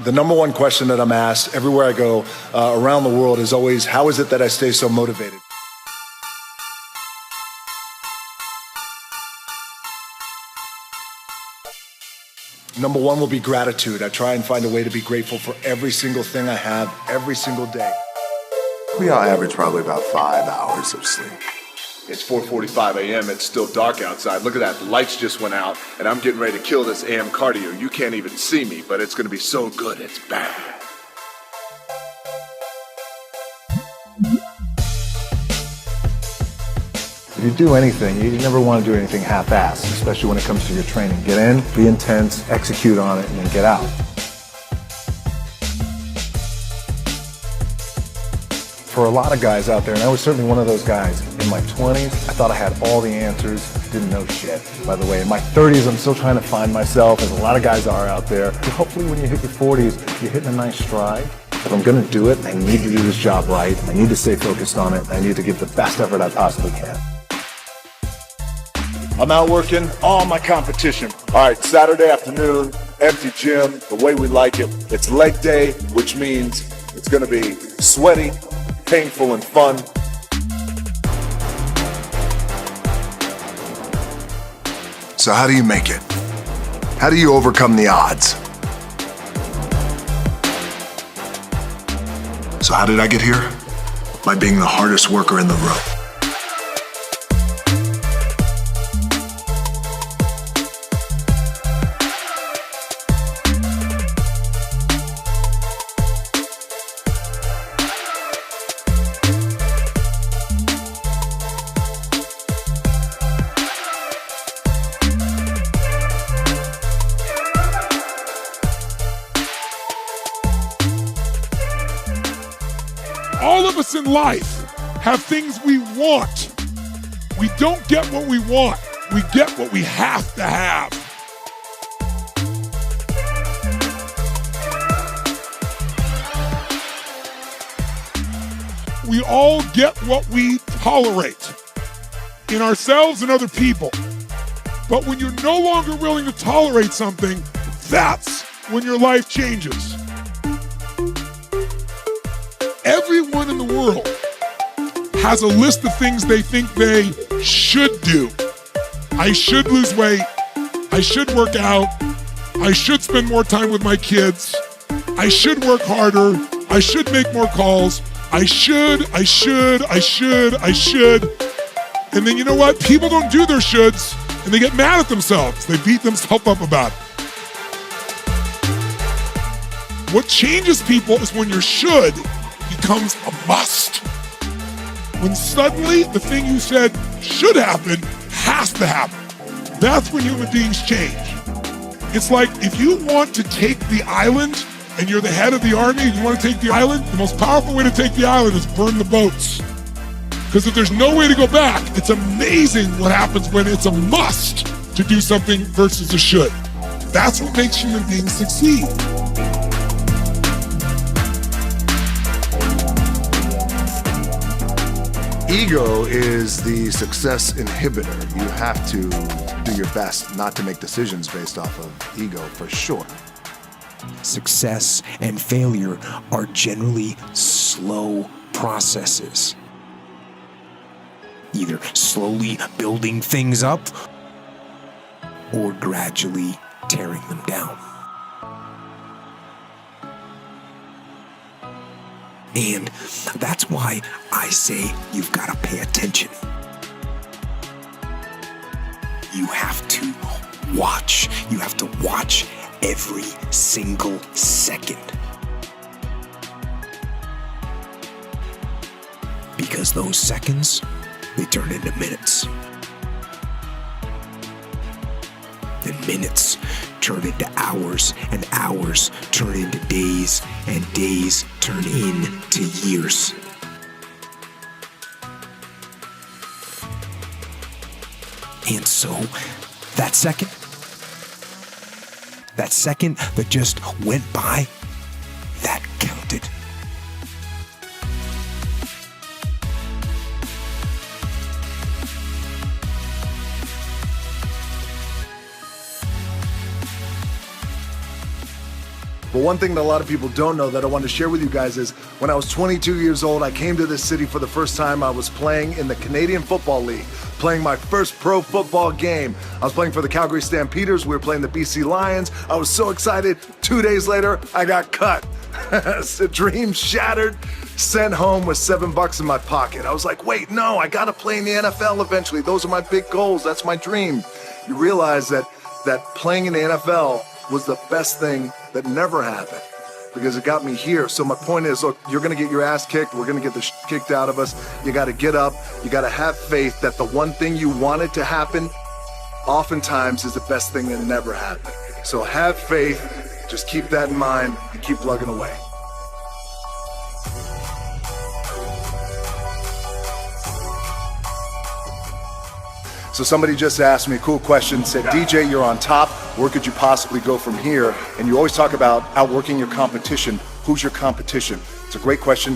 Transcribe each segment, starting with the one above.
The number one question that I'm asked everywhere I go around the world is always, how is it that I stay so motivated? Number one will be gratitude. I try and find a way to be grateful for every single thing I have every single day. We all average probably about 5 hours of sleep. It's 4:45 a.m. It's still dark outside. Look at that. The lights just went out, and I'm getting ready to kill this AM cardio. You can't even see me, but it's going to be so good. It's bad. If you do anything, you never want to do anything half-assed, especially when it comes to your training. Get in, be intense, execute on it, and then get out. For a lot of guys out there, and I was certainly one of those guys, in my 20s, I thought I had all the answers, didn't know shit. By the way, in my 30s, I'm still trying to find myself, as a lot of guys are out there. Hopefully when you hit your 40s, you're hitting a nice stride. If I'm gonna do it, I need to do this job right. I need to stay focused on it. I need to give the best effort I possibly can. I'm out working all my competition. All right, Saturday afternoon, empty gym, the way we like it. It's leg day, which means it's gonna be sweaty, painful, and fun. So how do you make it? How do you overcome the odds? So how did I get here? By being the hardest worker in the room. All of us in life have things we want. We don't get what we want. We get what we have to have. We all get what we tolerate in ourselves and other people. But when you're no longer willing to tolerate something, that's when your life changes. Everyone in the world has a list of things they think they should do. I should lose weight. I should work out. I should spend more time with my kids. I should work harder. I should make more calls. I should. And then you know what? People don't do their shoulds and they get mad at themselves. They beat themselves up about it. What changes people is when your should becomes a must. When suddenly the thing you said should happen has to happen. That's when human beings change. It's like if you want to take the island and you're the head of the army and you want to take the island, the most powerful way to take the island is burn the boats. Because if there's no way to go back, it's amazing what happens when it's a must to do something versus a should. That's what makes human beings succeed. Ego is the success inhibitor. You have to do your best not to make decisions based off of ego, for sure. Success and failure are generally slow processes. Either slowly building things up or gradually tearing them down. And that's why I say you've got to pay attention. You have to watch. You have to watch every single second. Because those seconds, they turn into minutes. And minutes turn into hours, and hours turn into days, and days turn into years. And so, that second that just went by, that counted. But But one thing that a lot of people don't know that I want to share with you guys is when I was 22 years old, I came to this city for the first time. I was playing in the Canadian Football League, playing my first pro football game. I was playing for the Calgary Stampeders. We were playing the BC Lions. I was so excited. 2 days later, I got cut. The dream shattered, sent home with $7 in my pocket. I was like, wait, no, I gotta play in the NFL eventually. Those are my big goals. That's my dream. You realize that playing in the NFL was the best thing that never happened because it got me here. So my point is, look, you're gonna get your ass kicked. We're gonna get the shit kicked out of us. You gotta get up. You gotta have faith that the one thing you wanted to happen oftentimes is the best thing that never happened. So have faith. Just keep that in mind and keep plugging away. So somebody just asked me a cool question, said, DJ, you're on top. Where could you possibly go from here? And you always talk about outworking your competition. Who's your competition? It's a great question.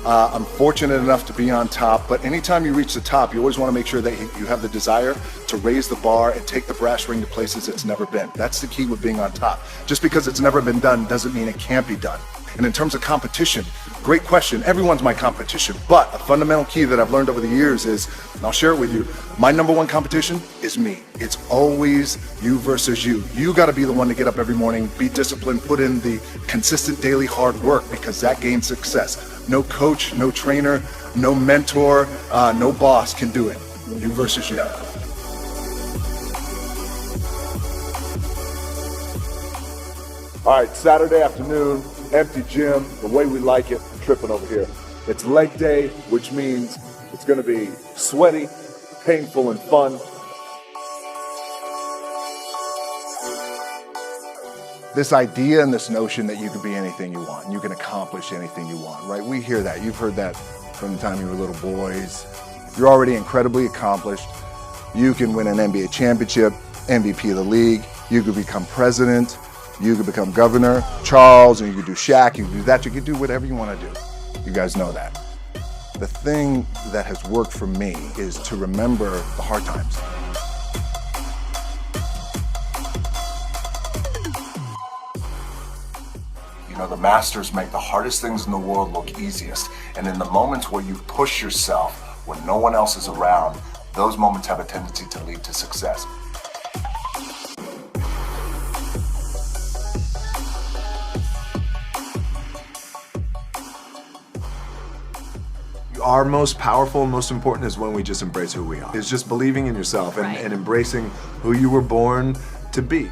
I'm fortunate enough to be on top, but anytime you reach the top, you always want to make sure that you have the desire to raise the bar and take the brass ring to places it's never been. That's the key with being on top. Just because it's never been done doesn't mean it can't be done. And in terms of competition, great question. Everyone's my competition, but a fundamental key that I've learned over the years is, and I'll share it with you, my number one competition is me. It's always you versus you. You got to be the one to get up every morning, be disciplined, put in the consistent daily hard work because that gains success. No coach, no trainer, no mentor, no boss can do it. You versus you. All right, Saturday afternoon, empty gym, the way we like it, tripping over here. It's leg day, which means it's gonna be sweaty, painful, and fun. This idea and this notion that you can be anything you want, and you can accomplish anything you want, right? We hear that. You've heard that from the time you were little boys. You're already incredibly accomplished. You can win an NBA championship, MVP of the league. You could become president. You could become governor, Charles, and you could do Shaq. You could do that. You could do whatever you want to do. You guys know that. The thing that has worked for me is to remember the hard times. You know, the masters make the hardest things in the world look easiest. And in the moments where you push yourself, when no one else is around, those moments have a tendency to lead to success. Our most powerful and most important is when we just embrace who we are. It's just believing in yourself and embracing who you were born to be.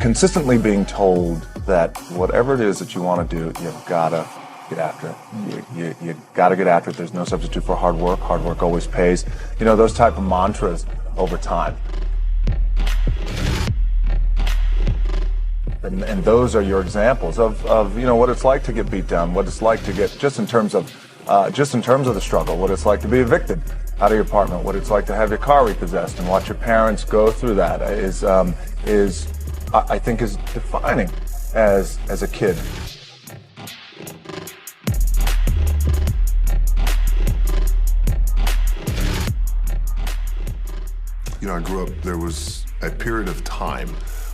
Consistently being told that whatever it is that you want to do, you've got to get after it. You got to get after it. There's no substitute for hard work. Hard work always pays. You know, those type of mantras over time. And those are your examples of you know what it's like to get beat down, what it's like to get just in terms of the struggle, what it's like to be evicted out of your apartment, what it's like to have your car repossessed, and watch your parents go through that is I think is defining as a kid. You know, I grew up, there was a period of time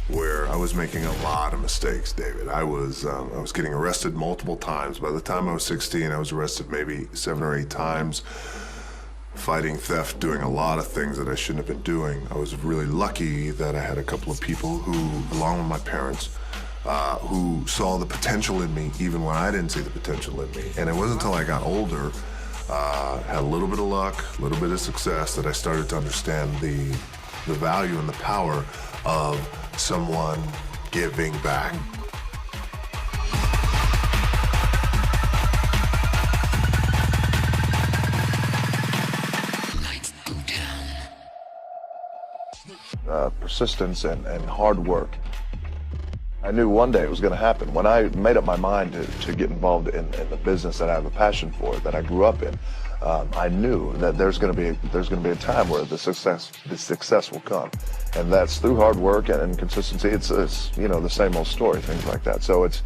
where I was making a lot of mistakes, David. I was getting arrested multiple times. By the time I was 16, I was arrested maybe 7 or 8 times, fighting theft, doing a lot of things that I shouldn't have been doing. I was really lucky that I had a couple of people who, along with my parents, who saw the potential in me even when I didn't see the potential in me. And it wasn't until I got older, had a little bit of luck, a little bit of success, that I started to understand the value and the power of someone giving back. Persistence and hard work. I knew one day it was going to happen. When I made up my mind to get involved in the business that I have a passion for, that I grew up in, I knew that there's going to be a time where the success will come, and that's through hard work and consistency. It's you know, the same old story, things like that. So it's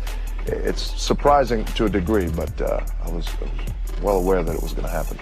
surprising to a degree, but I was well aware that it was going to happen.